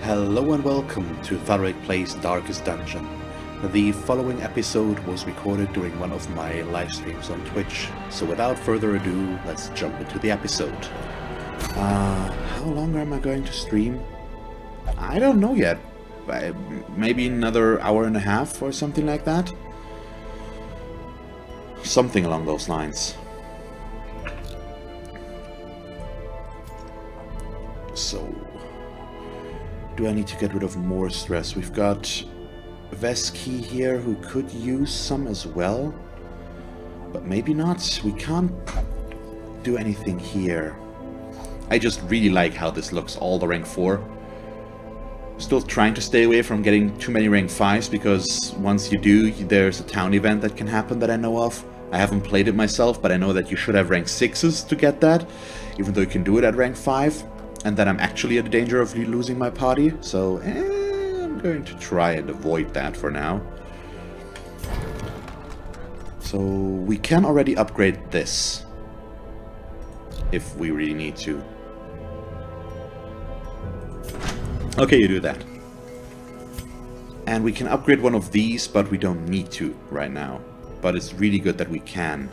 Hello and welcome to Thalric Plays Darkest Dungeon. The following episode was recorded during one of my live streams on Twitch, so without further ado, let's jump into the episode. How long am I going to stream? I don't know yet. Maybe another hour and a half or something like that? Something along those lines. So, do I need to get rid of more stress? We've got Vesky here who could use some as well, but maybe not. We can't do anything here. I just really like how this looks, all the rank 4. Still trying to stay away from getting too many rank 5s, because once you do, there's a town event that can happen that I know of. I haven't played it myself, but I know that you should have rank 6s to get that, even though you can do it at rank 5. And then I'm actually at the danger of losing my party, so I'm going to try and avoid that for now. So we can already upgrade this, if we really need to. Okay, you do that. And we can upgrade one of these, but we don't need to right now. But it's really good that we can.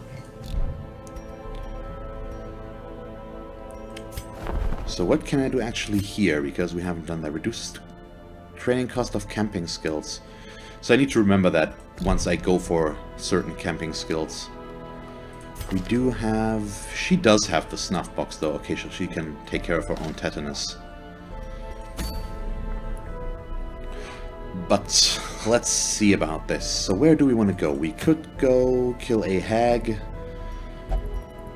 So what can I do actually here, because we haven't done that? Reduces training cost of camping skills. So I need to remember that once I go for certain camping skills. We do have... She does have the snuff box though. Okay, so she can take care of her own tetanus. But let's see about this. So where do we want to go? We could go kill a hag.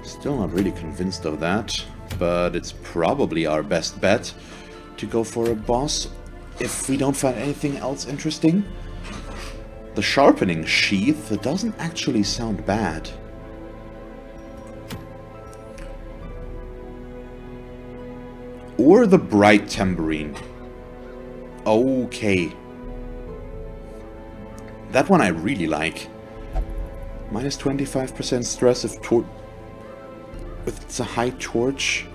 Still not really convinced of that. But it's probably our best bet to go for a boss if we don't find anything else interesting. The sharpening sheath, it doesn't actually sound bad. Or the bright tambourine. Okay. That one I really like. Minus 25% stress if it's a high torch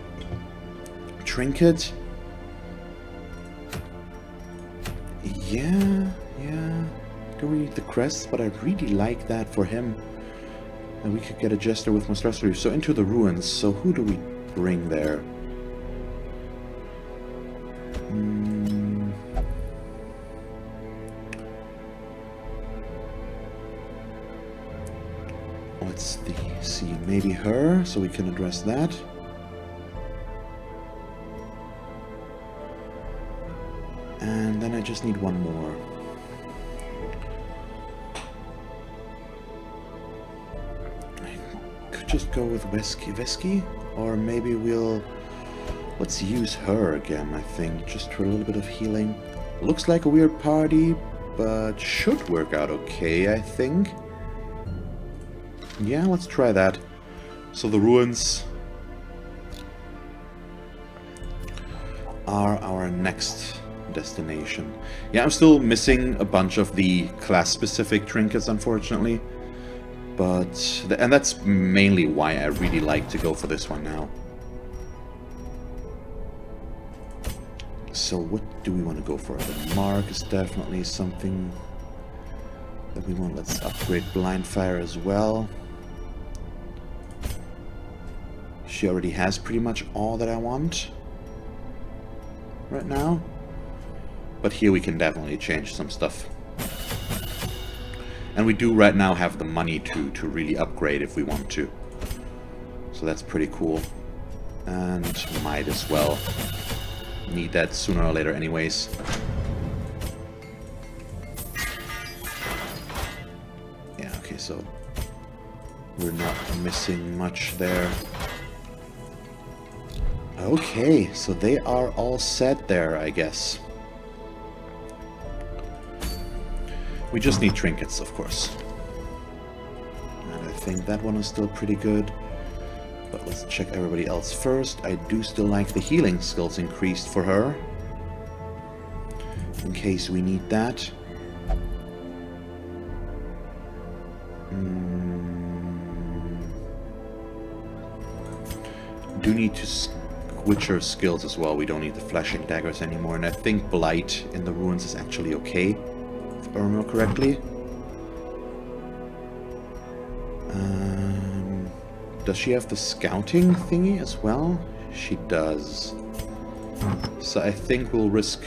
trinket. Yeah. Do we need the crest? But I really like that for him. And we could get a jester with more stress relief. So into the ruins. So who do we bring there? Let's see, maybe her, so we can address that. And then I just need one more. I could just go with Vesky, or maybe let's use her again, I think, just for a little bit of healing. Looks like a weird party, but should work out okay, I think. Yeah, let's try that. So the ruins are our next destination. Yeah, I'm still missing a bunch of the class-specific trinkets, unfortunately. And that's mainly why I really like to go for this one now. So what do we want to go for? The mark is definitely something that we want. Let's upgrade blind fire as well. She already has pretty much all that I want right now. But here we can definitely change some stuff. And we do right now have the money to really upgrade if we want to. So that's pretty cool. And might as well need that sooner or later anyways. Yeah, okay, so we're not missing much there. Okay, so they are all set there, I guess. We just need trinkets, of course. And I think that one is still pretty good. But let's check everybody else first. I do still like the healing skills increased for her, in case we need that. Do need to Witcher skills as well. We don't need the flashing daggers anymore. And I think Blight in the ruins is actually okay, if I remember correctly. Does she have the scouting thingy as well? She does. So I think we'll risk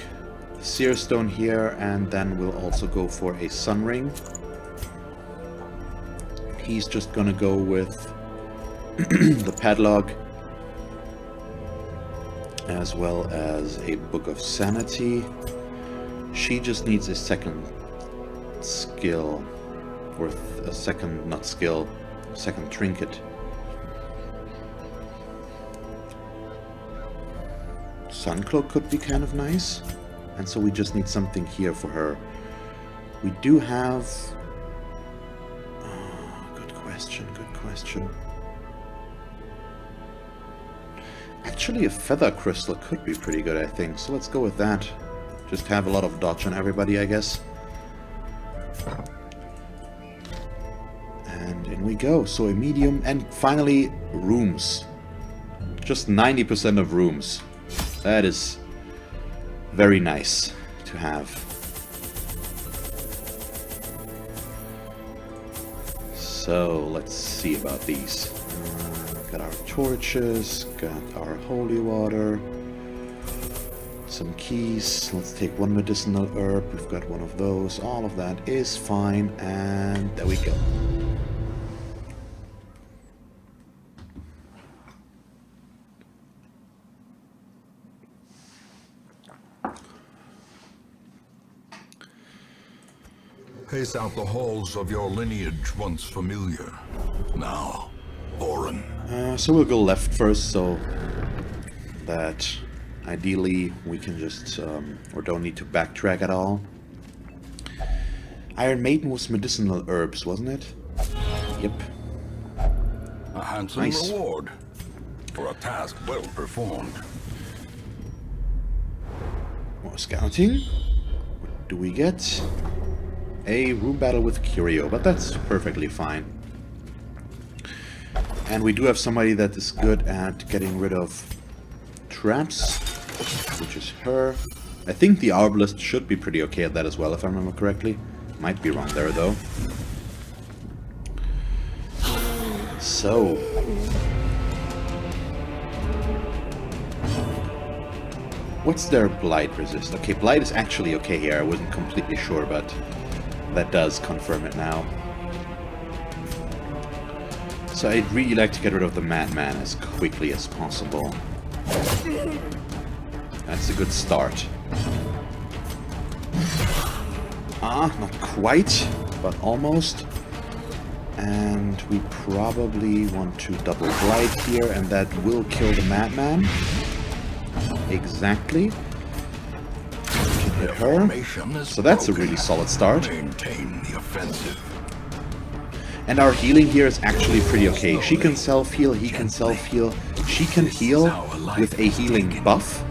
Seer Stone here, and then we'll also go for a Sun Ring. He's just gonna go with the Padlock, as well as a Book of Sanity. She just needs a second skill, or a second, not skill, second trinket. Suncloak could be kind of nice, and so we just need something here for her. We do have... good question, good question. Actually, a feather crystal could be pretty good, I think, so let's go with that. Just have a lot of dodge on everybody, I guess. And in we go. So a medium, and finally, rooms. Just 90% of rooms. That is very nice to have. So let's see about these. Got our torches, got our holy water, some keys. Let's take one medicinal herb. We've got one of those. All of that is fine, and there we go. Pace out the halls of your lineage once familiar, now foreign. So we'll go left first, so that ideally we can just, or don't need to backtrack at all. Iron Maiden was medicinal herbs, wasn't it? Yep. A handsome reward for a task well performed. More scouting. What do we get? A room battle with Curio, but that's perfectly fine. And we do have somebody that is good at getting rid of traps, which is her. I think the Arbalist should be pretty okay at that as well, if I remember correctly. Might be wrong there, though. So... what's their Blight resist? Okay, Blight is actually okay here. I wasn't completely sure, but that does confirm it now. So I'd really like to get rid of the Madman as quickly as possible. That's a good start. Not quite, but almost. And we probably want to double Blight here, and that will kill the Madman. Exactly. We can hit her. So that's a really solid start. Maintain the offensive. And our healing here is actually pretty okay. She can self-heal, he can self-heal. She can heal with a healing buff.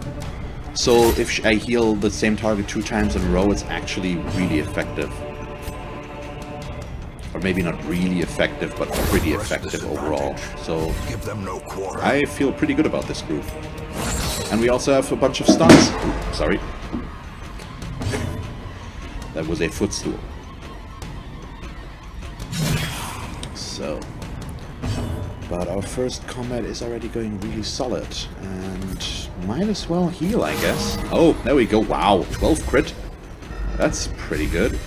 So if I heal the same target 2 times in a row, it's actually really effective. Or maybe not really effective, but pretty effective overall. So I feel pretty good about this group. And we also have a bunch of stuns. Ooh, sorry. That was a footstool. So, but our first combat is already going really solid, and might as well heal, I guess. Oh, there we go. Wow, 12 crit. That's pretty good.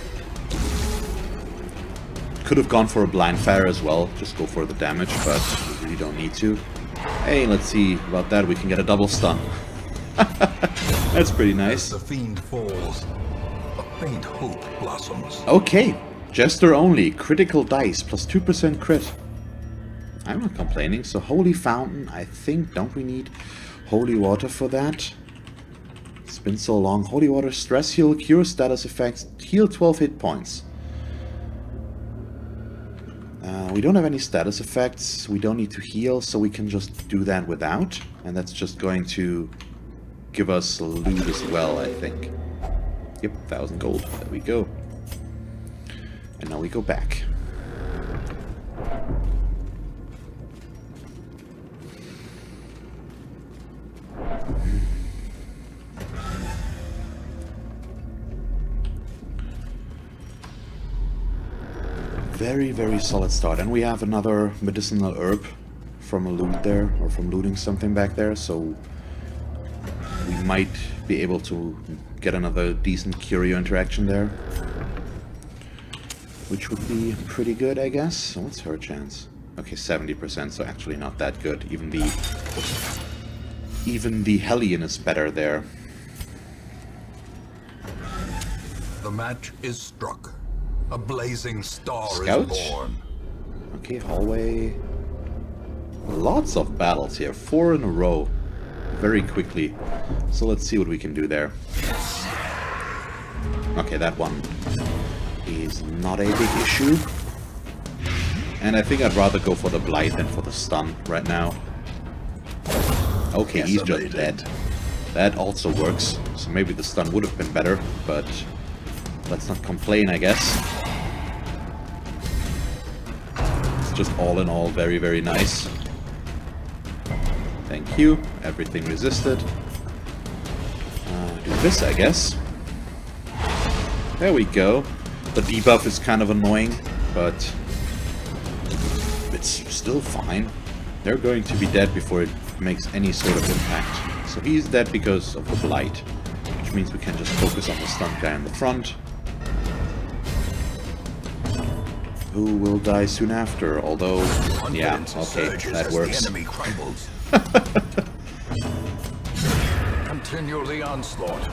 Could have gone for a blind fire as well. Just go for the damage, but we really don't need to. Hey, let's see about that. We can get a double stun. That's pretty nice. As the fiend falls, a faint hope blossoms. Okay. Jester only, critical dice, plus 2% crit. I'm not complaining. So Holy Fountain, I think, don't we need Holy Water for that? It's been so long. Holy Water, stress heal, cure status effects, heal 12 hit points. We don't have any status effects, we don't need to heal, so we can just do that without. And that's just going to give us loot as well, I think. Yep, 1,000 gold, there we go. And now we go back. Very, very solid start. And we have another medicinal herb from a loot there, or from looting something back there, so we might be able to get another decent curio interaction there. Which would be pretty good, I guess. So what's her chance? Okay, 70%, so actually not that good. Even the Hellion is better there. The match is struck. A blazing star Scout? is born. Okay, hallway. Lots of battles here. 4 in a row. Very quickly. So let's see what we can do there. Okay, that one is not a big issue. And I think I'd rather go for the blight than for the stun right now. Okay, he's just dead. That also works. So maybe the stun would have been better, but let's not complain, I guess. It's just all in all very, very nice. Thank you. Everything resisted. Do this, I guess. There we go. The debuff is kind of annoying, but it's still fine. They're going to be dead before it makes any sort of impact. So he's dead because of the blight, which means we can just focus on the stunned guy in the front, who will die soon after, although, yeah, okay, that works. The enemy crumbles. Continue the onslaught.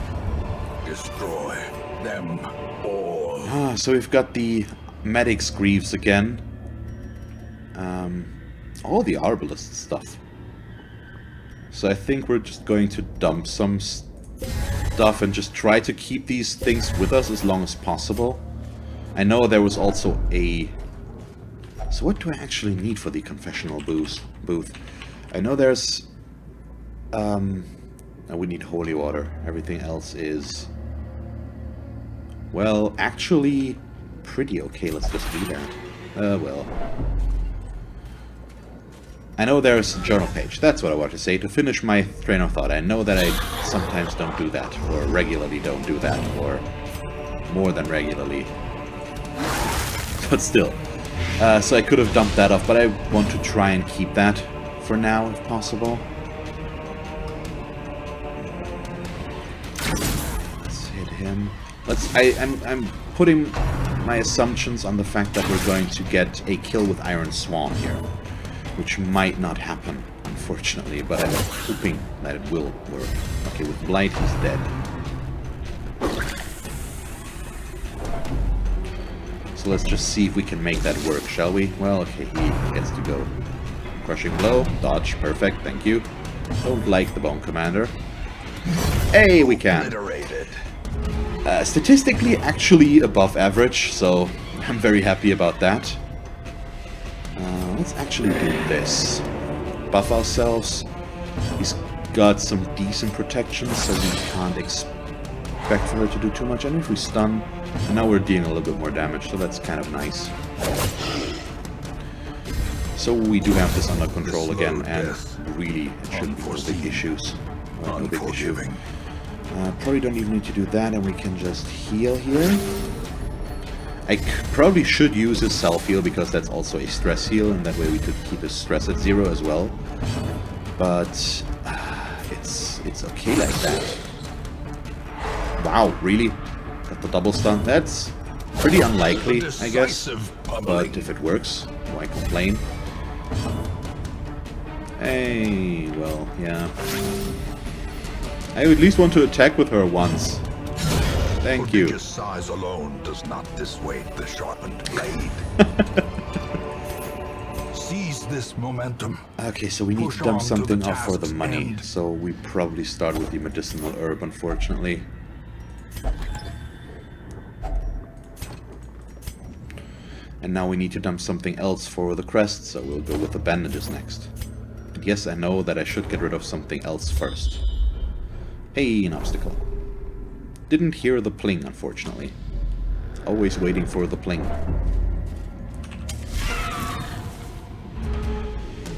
Destroy them all. So we've got the Medic's Greaves again. All the Arbalist stuff. So I think we're just going to dump some stuff and just try to keep these things with us as long as possible. I know there was also a... So what do I actually need for the confessional booth? I know there's... we need holy water. Everything else is... Well, actually, pretty okay. Let's just do that. Well... I know there's a journal page. That's what I want to say. To finish my train of thought, I know that I sometimes don't do that, or regularly don't do that, or more than regularly. But still. So I could have dumped that off, but I want to try and keep that for now, if possible. Let's hit him. I'm putting my assumptions on the fact that we're going to get a kill with Iron Swan here, which might not happen, unfortunately, but I'm hoping that it will work. Okay, with Blight, he's dead. So let's just see if we can make that work, shall we? Well, okay, he gets to go. Crushing blow, dodge, perfect, thank you. Don't like the Bone Commander. Hey, we can! Statistically, actually above average, so I'm very happy about that. Let's actually do this. Buff ourselves. He's got some decent protection, so we can't expect for her to do too much. And if we stun, and now we're dealing a little bit more damage, so that's kind of nice. So we do have this under control again, and really, it shouldn't be no big issues. No big issue. Probably don't even need to do that, and we can just heal here. I probably should use his self-heal, because that's also a stress heal, and that way we could keep his stress at 0 as well. But it's okay like that. Wow, really? Got the double stun? That's pretty unlikely, I guess. But if it works, why complain? Hey, well, yeah. I at least want to attack with her once. Thank you. Prodigious size alone does not dissuade the sharpened blade. Seize this momentum. Okay, so we need to dump something off for the money. So we probably start with the medicinal herb, unfortunately. And now we need to dump something else for the crest, so we'll go with the bandages next. And yes, I know that I should get rid of something else first. Hey, an obstacle. Didn't hear the pling, unfortunately. Always waiting for the pling.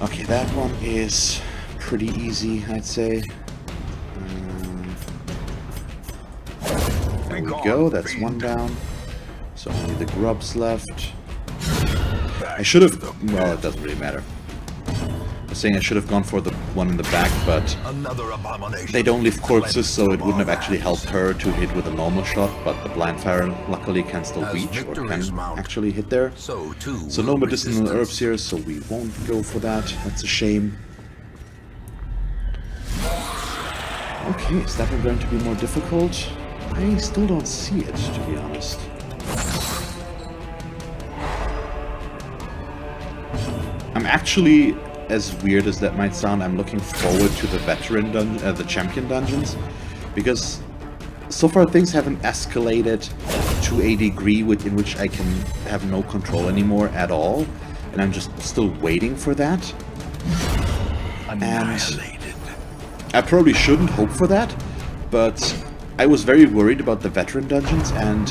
Okay, that one is pretty easy, I'd say. There we go, that's one down. So only the grubs left. I should have... Well, it doesn't really matter. I was saying I should have gone for the one in the back, but Another abomination. they don't leave quirks, so it wouldn't have actually helped her to hit with a normal shot, but the blind fire luckily can still reach, or can actually hit there. So no medicinal herbs here, so we won't go for that. That's a shame. Okay, is that one going to be more difficult? I still don't see it, to be honest. I'm actually, as weird as that might sound, I'm looking forward to the veteran the champion dungeons, because so far things haven't escalated to a degree in which I can have no control anymore at all, and I'm just still waiting for that. And I probably shouldn't hope for that, but I was very worried about the veteran dungeons, and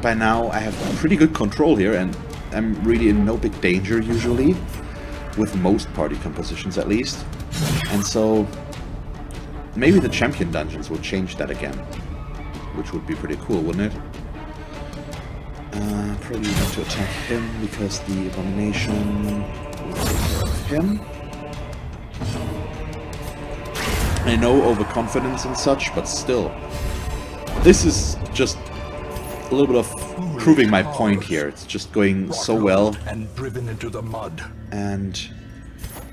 by now I have pretty good control here, and I'm really in no big danger usually, with most party compositions at least. And so maybe the champion dungeons will change that again, which would be pretty cool, wouldn't it? Probably need to attack him because the abomination will take care of him. I know overconfidence and such, but still. This is just a little bit of proving my point here. It's just going so well. And driven into the mud. And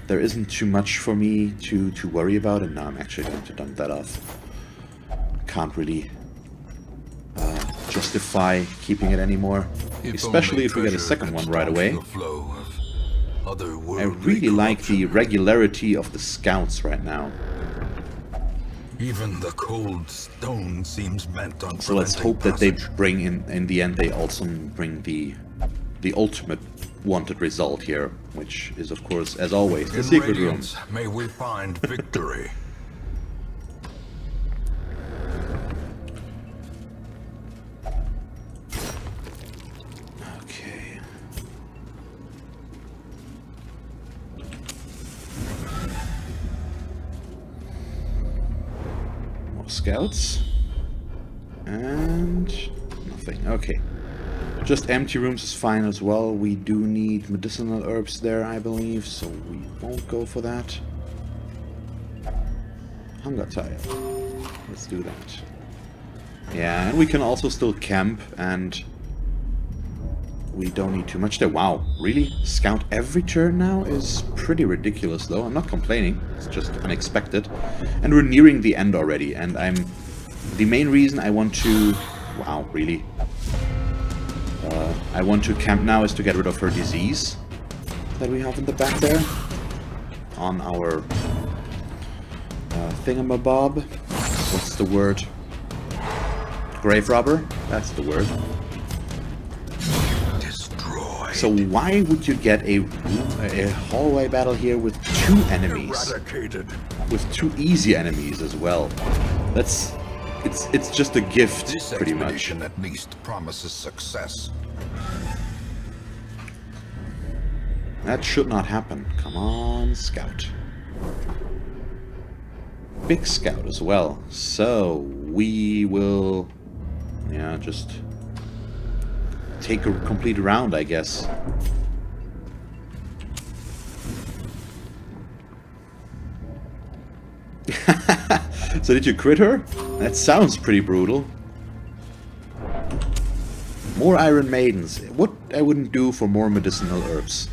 there isn't too much for me to worry about, and now I'm actually going to dump that off. Can't really justify keeping it anymore, especially if we get a second one right away. I really like the regularity of the scouts right now. Even the cold stone seems bent on. So let's hope that they bring in the end, they also bring the ultimate wanted result here, which is of course, as always, the secret room. May we find victory. Okay. More scouts. And nothing. Okay. Just empty rooms is fine as well. We do need medicinal herbs there, I believe, so we won't go for that. Hunger tile. Let's do that. Yeah, and we can also still camp, and we don't need too much there. Wow, really? Scout every turn now is pretty ridiculous, though. I'm not complaining. It's just unexpected. And we're nearing the end already, and the main reason I want to... Wow, really? I want to camp now is to get rid of her disease that we have in the back there on our thingamabob. What's the word? Grave robber? That's the word. Destroy. So why would you get a hallway battle here with two enemies? Eradicated. With two easy enemies as well. That's... It's just a gift, This pretty much. expedition at least promises success. That should not happen. Come on, Scout. Big Scout as well. So, we will... Yeah, just... take a complete round, I guess. So did you crit her? That sounds pretty brutal. More Iron Maidens. What I wouldn't do for more medicinal herbs.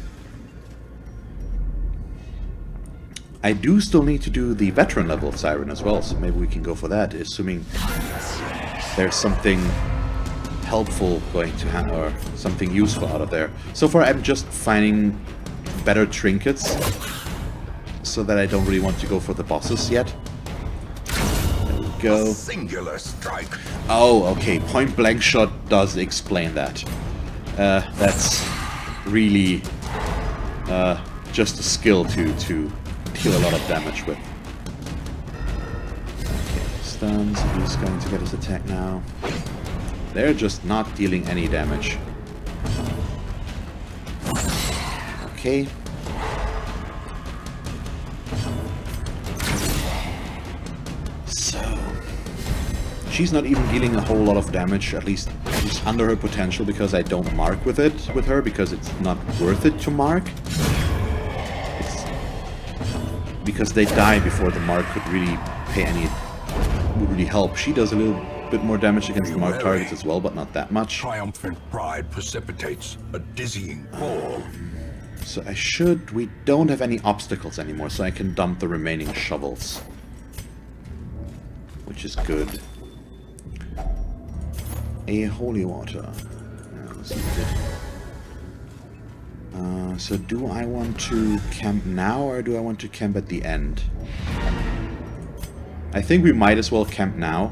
I do still need to do the veteran level of Siren as well, so maybe we can go for that, assuming there's something helpful going to happen, or something useful out of there. So far I'm just finding better trinkets, so that I don't really want to go for the bosses yet. Go. Singular strike. Oh, okay. Point blank shot does explain that. That's really just a skill to deal a lot of damage with. Okay, stuns. He's going to get his attack now. They're just not dealing any damage. Okay. She's not even dealing a whole lot of damage, at least she's under her potential because I don't mark with her, because it's not worth it to mark. It's because they die before the mark could really would really help. She does a little bit more damage against the marked targets as well, but not that much. Triumphant pride precipitates a dizzying fall. So we don't have any obstacles anymore, so I can dump the remaining shovels. Which is good. A holy water. Yeah, let's use it. So do I want to camp now, or do I want to camp at the end? I think we might as well camp now.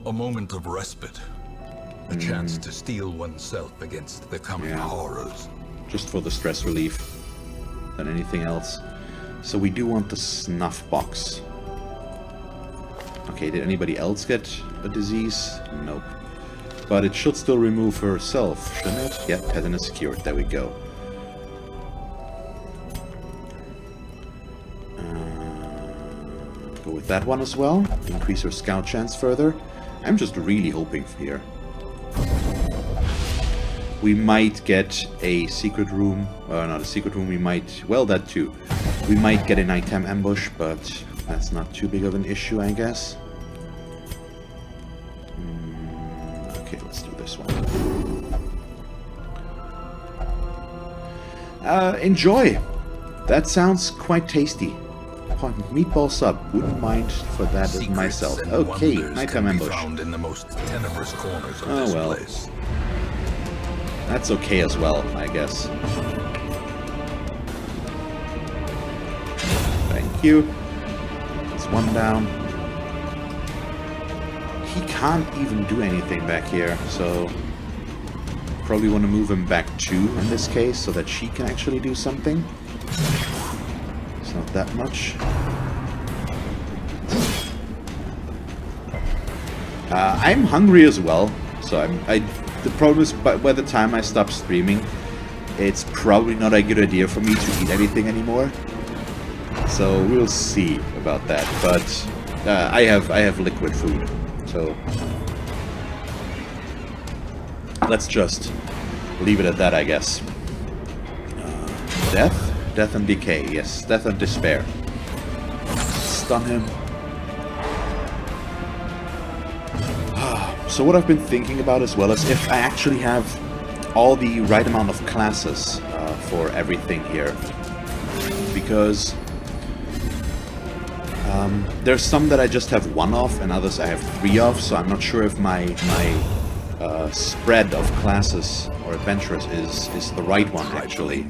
A moment of respite. A chance to steel oneself against the coming horrors. Just for the stress relief than anything else. So we do want the snuff box. Okay, did anybody else get a disease? Nope. But it should still remove herself, shouldn't it? Yeah, tetanus cured. There we go. Go with that one as well. Increase her scout chance further. I'm just really hoping here. We might get a secret room. Not a secret room, we might... Well, that too. We might get a nighttime ambush, but that's not too big of an issue, I guess. Okay, let's do this one. Enjoy! That sounds quite tasty. Meatball sub. Wouldn't mind for that as myself. Okay, nighttime ambush. In the most tenebrous corners of this place. That's okay as well, I guess. Thank you. There's one down. He can't even do anything back here, so... Probably want to move him back 2 in this case, so that she can actually do something. It's not that much. I'm hungry as well, so the problem is, by the time I stop streaming, it's probably not a good idea for me to eat anything anymore. So we'll see about that. But I have liquid food, so let's just leave it at that, I guess. Death and decay. Yes, death and despair. Stun him. So what I've been thinking about as well is if I actually have all the right amount of classes for everything here. Because there's some that I just have 1 of and others I have 3 of, so I'm not sure if my spread of classes or adventurers is the right one, actually.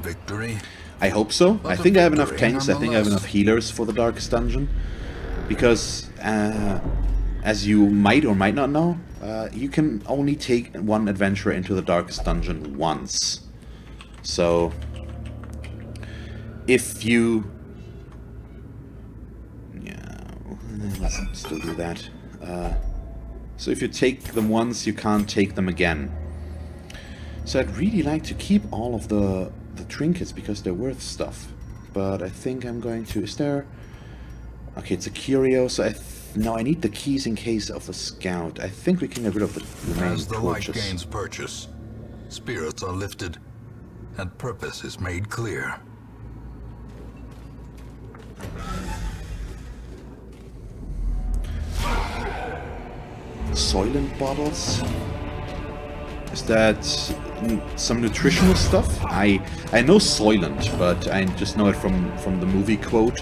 I hope so. I think I have enough tanks, I think I have enough healers for the Darkest Dungeon. Because, as you might or might not know, you can only take 1 adventurer into the Darkest Dungeon once. So, if you... Yeah, let's still do that. So if you take them once, you can't take them again. So I'd really like to keep all of the trinkets because they're worth stuff. But I think I'm going to... Is there... Okay, it's a curio, so no, I need the keys in case of a scout. I think we can get rid of the remaining As the torches. light gains purchase, spirits are lifted, and purpose is made clear. Soylent bottles? Is that some nutritional stuff? I know Soylent, but I just know it from the movie quote,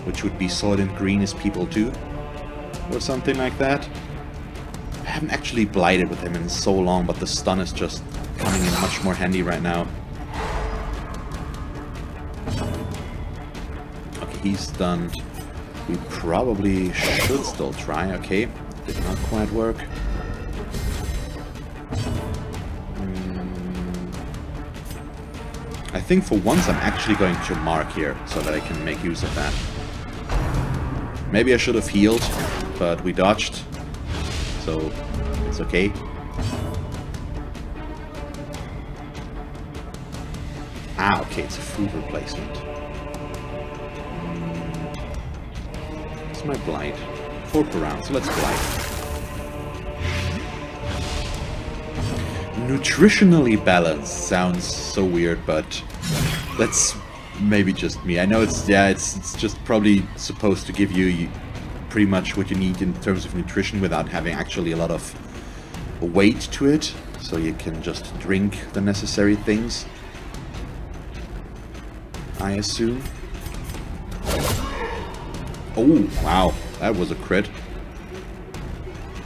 which would be Soylent Green is people too, or something like that. I haven't actually blighted with him in so long, but the stun is just coming in much more handy right now. Okay, he's stunned. We probably should still try. Okay, did not quite work. I think for once I'm actually going to mark here, so that I can make use of that. Maybe I should have healed, but we dodged, so it's okay. Okay, it's a food replacement. What's my blight? 4 per round, so let's blight. Nutritionally balanced sounds so weird, but that's maybe just me. I know it's just probably supposed to give you pretty much what you need in terms of nutrition without having actually a lot of weight to it, so you can just drink the necessary things, I assume. Oh, wow, that was a crit.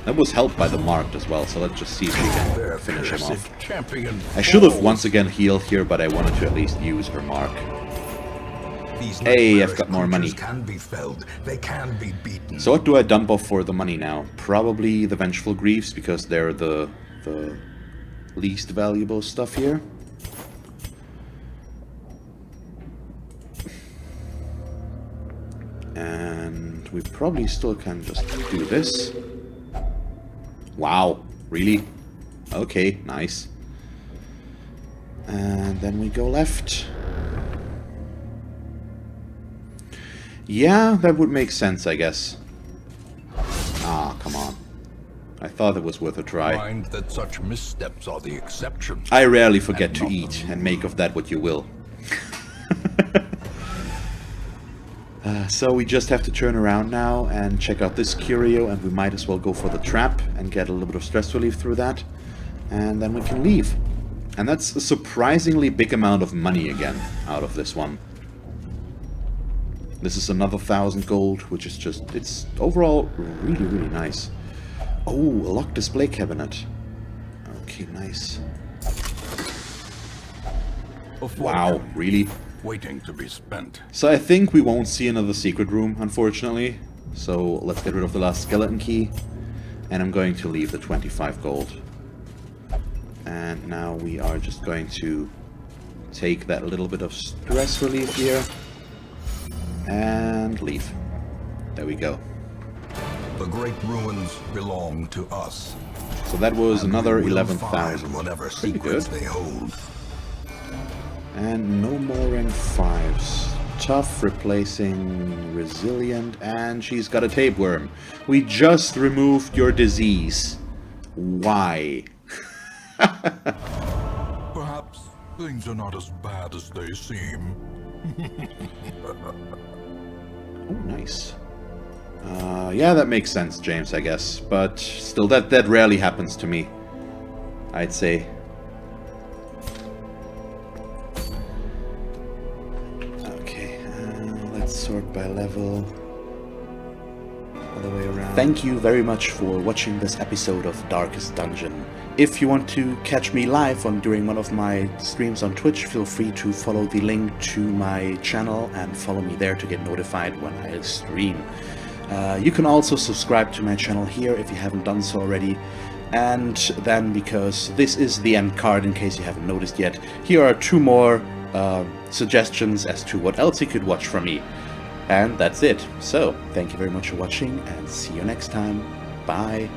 That was helped by the marked as well, so let's just see if we can finish him off. I should have once again healed here, but I wanted to at least use her mark. Hey, I've got more money. Can be felled. They can be beaten. So what do I dump off for the money now? Probably the Vengeful Griefs, because they're the least valuable stuff here. And we probably still can just do this. Wow, really? Okay, nice. And then we go left. Yeah, that would make sense, I guess. Ah, come on. I thought it was worth a try. Mind that such missteps are the exception. I rarely forget to eat, and make of that what you will. So we just have to turn around now and check out this curio, and we might as well go for the trap and get a little bit of stress relief through that. And then we can leave. And that's a surprisingly big amount of money again out of this one. This is another 1,000 gold, which is just, it's overall really, really nice. Oh, a locked display cabinet. Okay, nice. Wow, really? Waiting to be spent. So I think we won't see another secret room, unfortunately. So let's get rid of the last skeleton key. And I'm going to leave the 25 gold. And now we are just going to take that little bit of stress relief here. And leave. There we go. The great ruins belong to us. So that was And another we will 11,000. find whatever Pretty secrets good. they hold. And no more rank 5s. Tough, replacing resilient, and she's got a tapeworm. We just removed your disease. Why? Perhaps things are not as bad as they seem. Oh, nice. Yeah, that makes sense, James, I guess. But still, that rarely happens to me, I'd say. Okay, let's sort by level. All the way around. Thank you very much for watching this episode of Darkest Dungeon. If you want to catch me live during one of my streams on Twitch, feel free to follow the link to my channel and follow me there to get notified when I stream. You can also subscribe to my channel here if you haven't done so already. And then, because this is the end card in case you haven't noticed yet, here are 2 more suggestions as to what else you could watch from me. And that's it. So, thank you very much for watching, and see you next time. Bye.